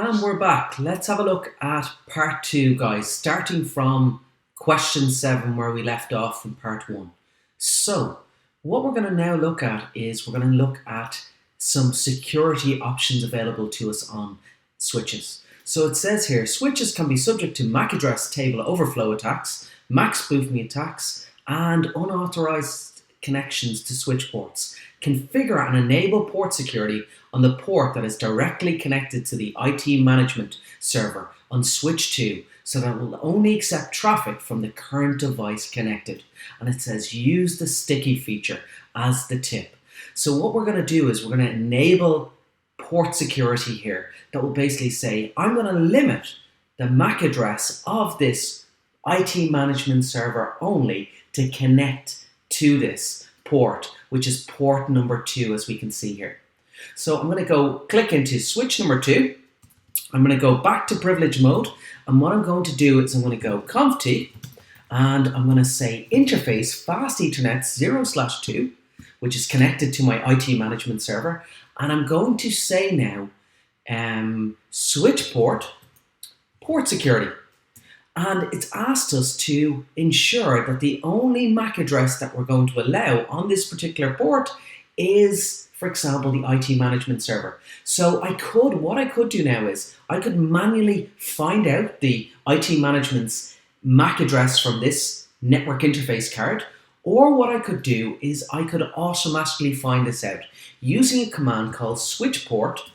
And we're back. Let's have a look at part 2, guys, starting from question 7 where we left off from part 1. So what we're going to now look at is we're going to look at some security options available to us on switches. So it says here, switches can be subject to MAC address table overflow attacks, MAC spoofing attacks, and unauthorized connections to switch ports. Configure and enable port security on the port that is directly connected to the IT management server on switch 2 so that it will only accept traffic from the current device connected. And it says use the sticky feature as the tip. So what we're going to do is we're going to enable port security here that will basically say I'm going to limit the MAC address of this IT management server only to connect to this port, which is port number 2, as we can see here. So I'm going to go click into switch number 2. I'm going to go back to privilege mode, and what I'm going to do is I'm going to go conft and I'm going to say interface fast ethernet 0/2, which is connected to my IT management server, and I'm going to say now switch port security. And it's asked us to ensure that the only MAC address that we're going to allow on this particular port is, for example, the IT management server. So what I could do now is I could manually find out the IT management's MAC address from this network interface card, or what I could do is I could automatically find this out using a command called switch port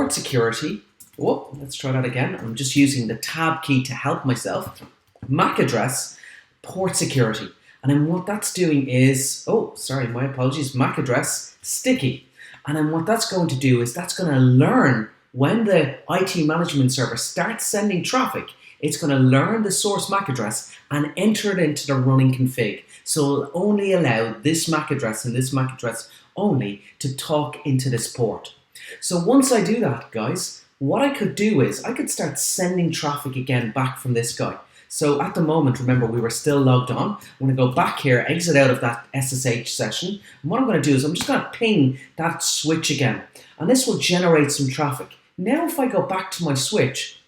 security. Oh, let's try that again. I'm just using the tab key to help myself. MAC address, port security. And then what that's doing is, my apologies, MAC address, sticky. And then what that's going to do is that's going to learn when the IT management server starts sending traffic, it's going to learn the source MAC address and enter it into the running config. So it'll only allow this MAC address and this MAC address only to talk into this port. So once I do that, guys, what I could do is I could start sending traffic again back from this guy. So at the moment, remember, we were still logged on. I'm going to go back here, exit out of that SSH session. And what I'm going to do is I'm just going to ping that switch again. And this will generate some traffic. Now if I go back to my switch,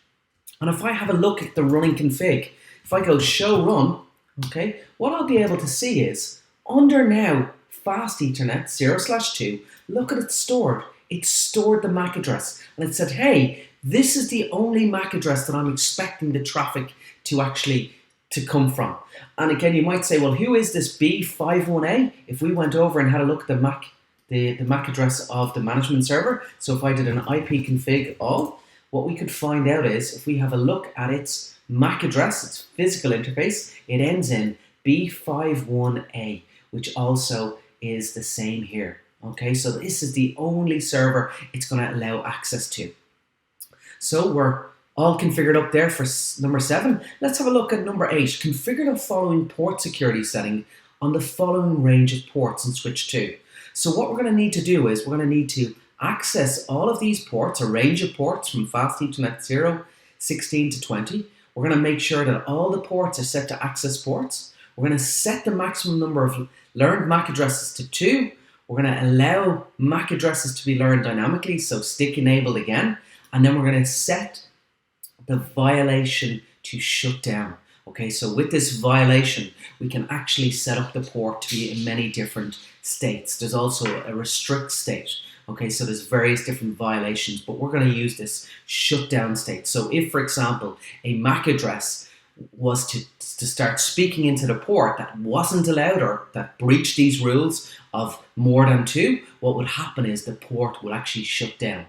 and if I have a look at the running config, if I go show run, okay, what I'll be able to see is under now fast ethernet 0/2, look at it stored. It stored the MAC address and it said, hey, this is the only MAC address that I'm expecting the traffic to come from. And again, you might say, well, who is this B51A? If we went over and had a look at the MAC address of the management server, so if I did an IP config all, what we could find out is if we have a look at its MAC address, its physical interface, it ends in B51A, which also is the same here. Okay, so this is the only server it's going to allow access to. So we're all configured up there for number 7. Let's have a look at number 8. Configure the following port security setting on the following range of ports in switch 2. So what we're going to need to do is we're going to need to access all of these ports, a range of ports from fast ethernet 0, 16 to 20. We're going to make sure that all the ports are set to access ports. We're going to set the maximum number of learned MAC addresses to 2. We're going to allow MAC addresses to be learned dynamically, so stick enabled again. And then we're going to set the violation to shut down. Okay, so with this violation, we can actually set up the port to be in many different states. There's also a restrict state. Okay, so there's various different violations, but we're going to use this shutdown state. So if, for example, a MAC address was to start speaking into the port that wasn't allowed or that breached these rules of more than 2, what would happen is the port will actually shut down.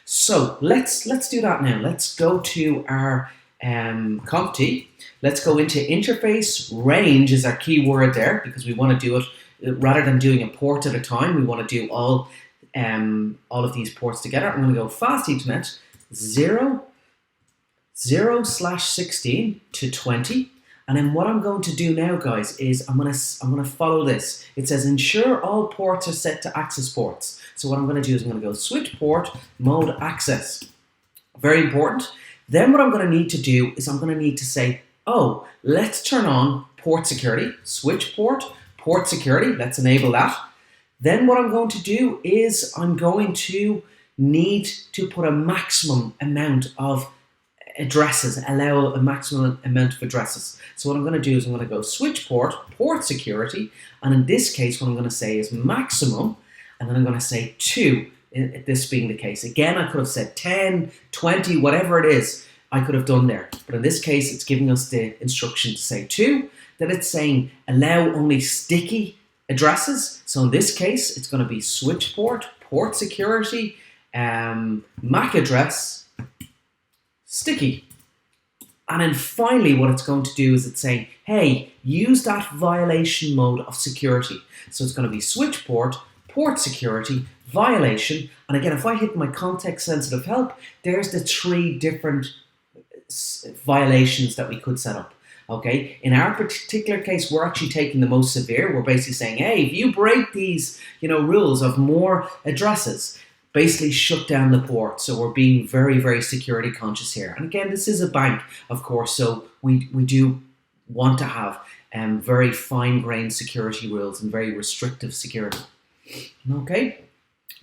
So let's do that now. Let's go to our conft. Let's go into interface. Range is our keyword there because we want to do it rather than doing a port at a time. We want to do all of these ports together. I'm going to go fast ethernet 0/16 to 20. And then what I'm going to do now, guys, is I'm going to follow this. It says ensure all ports are set to access ports. So what I'm going to do is I'm going to go switch port mode access. Very important. Then what I'm going to need to do is I'm going to need to say, let's turn on port security. Switch port security. Let's enable that. Then what I'm going to do is I'm going to need to put a maximum amount of addresses, allow a maximum amount of addresses. So what I'm going to do is I'm going to go switch port, port security, and in this case what I'm going to say is maximum, and then I'm going to say 2, this being the case. Again, I could have said 10, 20, whatever it is, I could have done there. But in this case, it's giving us the instruction to say 2, then it's saying allow only sticky addresses. So in this case, it's going to be switch port, port security, MAC address, sticky. And then finally what it's going to do is it's saying, hey, use that violation mode of security. So it's going to be switch port, port security, violation. And again, if I hit my context sensitive help, there's the 3 different violations that we could set up. Okay, in our particular case, we're actually taking the most severe. We're basically saying, hey, if you break these, rules of more addresses, basically shut down the port. So we're being very, very security conscious here. And again, this is a bank, of course, so we do want to have very fine-grained security rules and very restrictive security. Okay,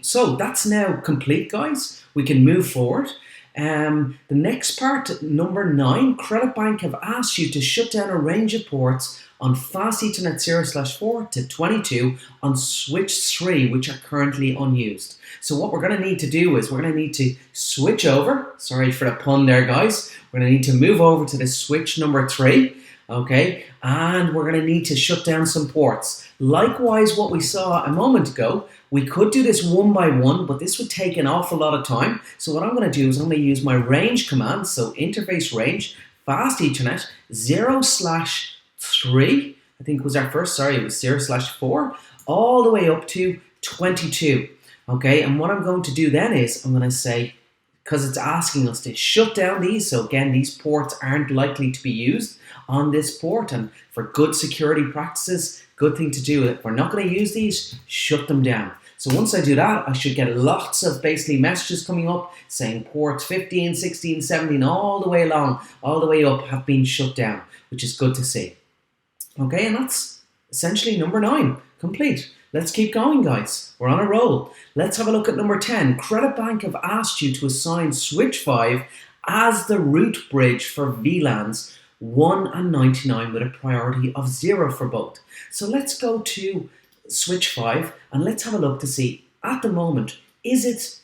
so that's now complete, guys. We can move forward. The next part, number 9, Credit Bank have asked you to shut down a range of ports on Fast Ethernet 0/4 to 22 on switch 3, which are currently unused. So what we're going to need to do is we're going to need to switch over. Sorry for the pun there, guys. We're going to need to move over to the switch number 3. Okay, and we're going to need to shut down some ports. Likewise, what we saw a moment ago, we could do this one by one, but this would take an awful lot of time. So what I'm going to do is I'm going to use my range command, so interface range, Fast Ethernet 0/3, I think was our first, sorry, it was 0/4, all the way up to 22. Okay, and what I'm going to do then is I'm going to say, because it's asking us to shut down these, so again, these ports aren't likely to be used on this port, and for good security practices, good thing to do. If we're not going to use these, shut them down. So once I do that, I should get lots of basically messages coming up saying ports 15, 16, 17, all the way along, all the way up have been shut down, which is good to see. Okay, and that's essentially number 9, complete. Let's keep going, guys. We're on a roll. Let's have a look at number 10. Credit Bank have asked you to assign switch 5 as the root bridge for VLANs 1 and 99 with a priority of 0 for both. So let's go to switch 5 and let's have a look to see, at the moment, is it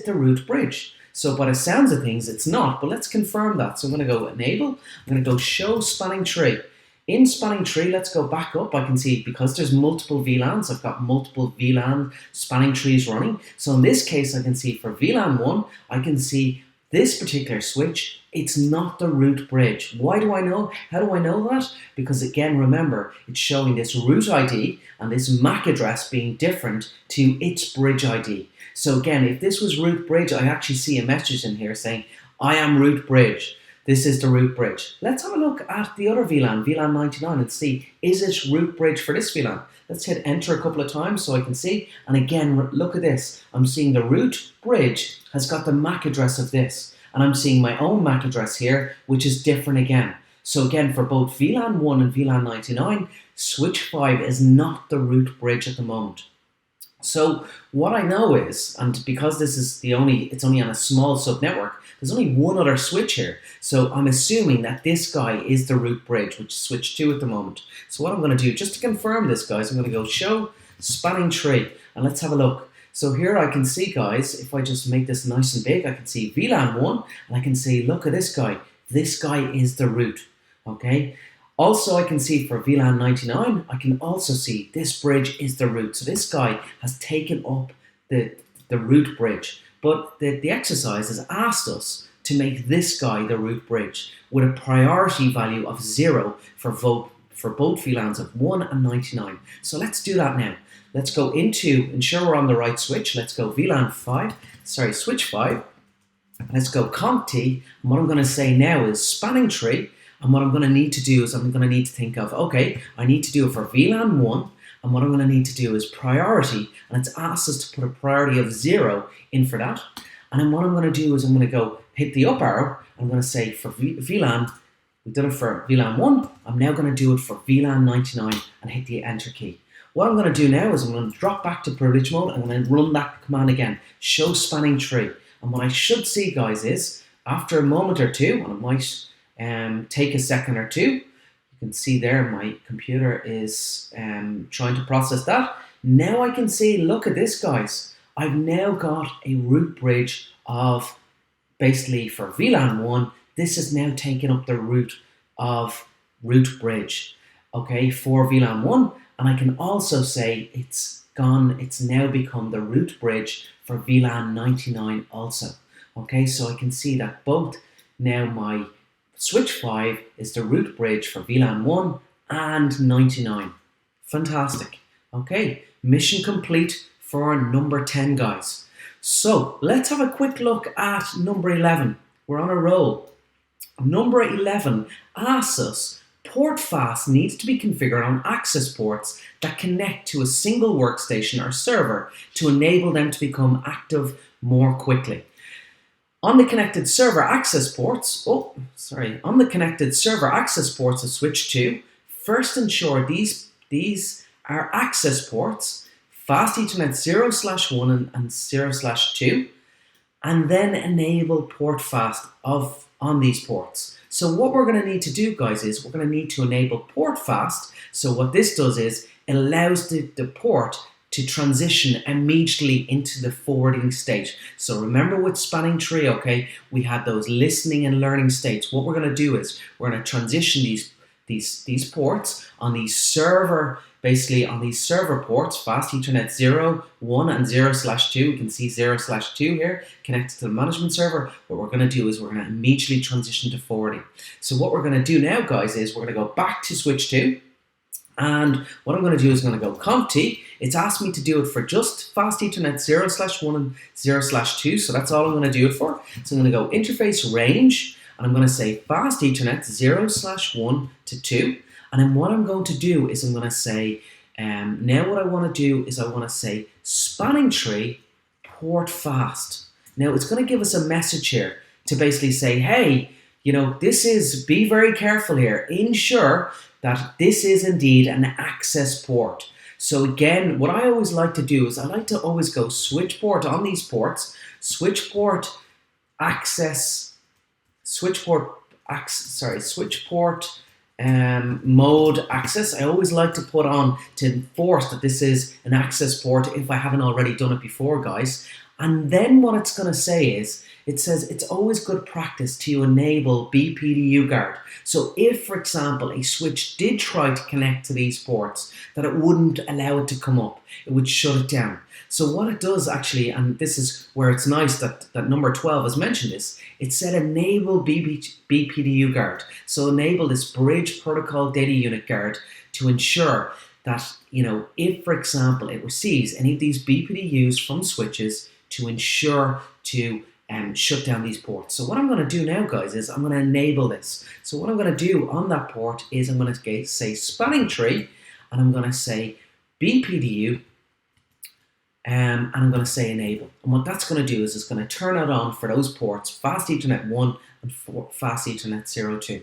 the root bridge? So by the sounds of things, it's not, but let's confirm that. So I'm going to go enable, I'm going to go show spanning tree. In spanning tree, let's go back up. I can see, because there's multiple VLANs, I've got multiple VLAN spanning trees running. So in this case, I can see for VLAN 1, I can see this particular switch, it's not the root bridge. Why do I know? How do I know that? Because again, remember, it's showing this root ID and this MAC address being different to its bridge ID. So again, if this was root bridge, I actually see a message in here saying, I am root bridge. This is the root bridge. Let's have a look at the other VLAN, VLAN 99, and see, is it root bridge for this VLAN? Let's hit enter a couple of times so I can see. And again, look at this. I'm seeing the root bridge has got the MAC address of this. And I'm seeing my own MAC address here, which is different again. So again, for both VLAN 1 and VLAN 99, switch 5 is not the root bridge at the moment. So what I know is, and because this is it's only on a small subnetwork, there's only one other switch here. So I'm assuming that this guy is the root bridge, which is switch 2 at the moment. So what I'm going to do, just to confirm this, guys, I'm going to go show spanning tree, and let's have a look. So here I can see, guys, if I just make this nice and big, I can see VLAN 1, and I can see, look at this guy. This guy is the root, okay? Also, I can see for VLAN 99, I can also see this bridge is the root. So this guy has taken up the root bridge. But the exercise has asked us to make this guy the root bridge with a priority value of 0 for both VLANs of 1 and 99. So let's do that now. Let's go into, ensure we're on the right switch. Let's go switch 5. Let's go conc T. And what I'm going to say now is spanning tree. And what I'm going to need to do is I'm going to need to think of, okay, I need to do it for VLAN 1. And what I'm going to need to do is priority. And it's asked us to put a priority of 0 in for that. And then what I'm going to do is I'm going to go hit the up arrow. I'm going to say for VLAN, we've done it for VLAN 1. I'm now going to do it for VLAN 99 and hit the enter key. What I'm going to do now is I'm going to drop back to privilege mode. I'm going to run that command again, show spanning tree. And what I should see, guys, is after a moment or two, and it might take a second or two, you can see there my computer is trying to process that. Now I can see, look at this, guys. I've now got a root bridge of, basically for VLAN 1, this is now taking up the root of root bridge, okay, for VLAN 1. And I can also say it's now become the root bridge for VLAN 99 also. Okay, so I can see that both now my switch 5 is the root bridge for VLAN 1 and 99. Fantastic. Okay, mission complete for number 10, guys. So let's have a quick look at number 11. We're on a roll. Number 11 asks us, portfast needs to be configured on access ports that connect to a single workstation or server to enable them to become active more quickly. On the connected server access ports, of switch 2, first ensure these are access ports, fast Ethernet 0/1 and 0/2, and then enable portfast on these ports. So what we're going to need to do, guys, is we're going to need to enable portfast. So what this does is it allows the port to transition immediately into the forwarding state. So remember with spanning tree, okay, we had those listening and learning states. What we're going to do is we're going to transition these ports on these server, basically on these server ports, fast Ethernet 0, 1 and 0/2. You can see 0/2 here connected to the management server. What we're going to do is we're going to immediately transition to forwarding. So what we're going to do now, guys, is we're going to go back to switch 2. And what I'm going to do is I'm going to go conft. It's asked me to do it for just fast Ethernet 0/1 and 0/2. So that's all I'm going to do it for. So I'm going to go interface range. And I'm going to say fast Ethernet 0/1 to 2. And then what I'm going to do is I'm going to say, now what I want to do is I want to say spanning tree port fast. Now it's going to give us a message here to basically say, hey, you know, be very careful here. Ensure that this is indeed an access port. So again, what I always like to do is I like to always go switch port on these ports, switch port mode access. I always like to put on to enforce that this is an access port if I haven't already done it before, guys. And then what it's going to say is, it says it's always good practice to enable bpduguard. So if, for example, a switch did try to connect to these ports, that it wouldn't allow it to come up. It would shut it down. So what it does actually, and this is where it's nice that number 12 has mentioned this, it said enable bpduguard. So enable this bridge protocol data unit guard to ensure that, you know, if, for example, it receives any of these BPDUs from switches, to ensure to shut down these ports. So what I'm going to do now, guys, is I'm going to enable this. So what I'm going to do on that port is I'm going to say spanning tree, and I'm going to say BPDU, and I'm going to say enable. And what that's going to do is it's going to turn it on for those ports, fast Ethernet 1 and fast Ethernet 02.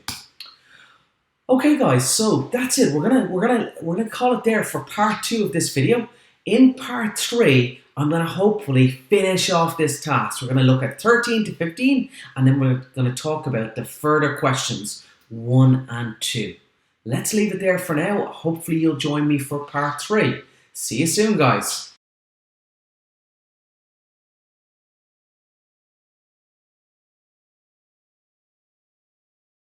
Okay, guys, so that's it. We're gonna call it there for part 2 of this video. In part 3, I'm going to hopefully finish off this task. We're going to look at 13 to 15, and then we're going to talk about the further questions 1 and 2. Let's leave it there for now. Hopefully you'll join me for part 3. See you soon, guys.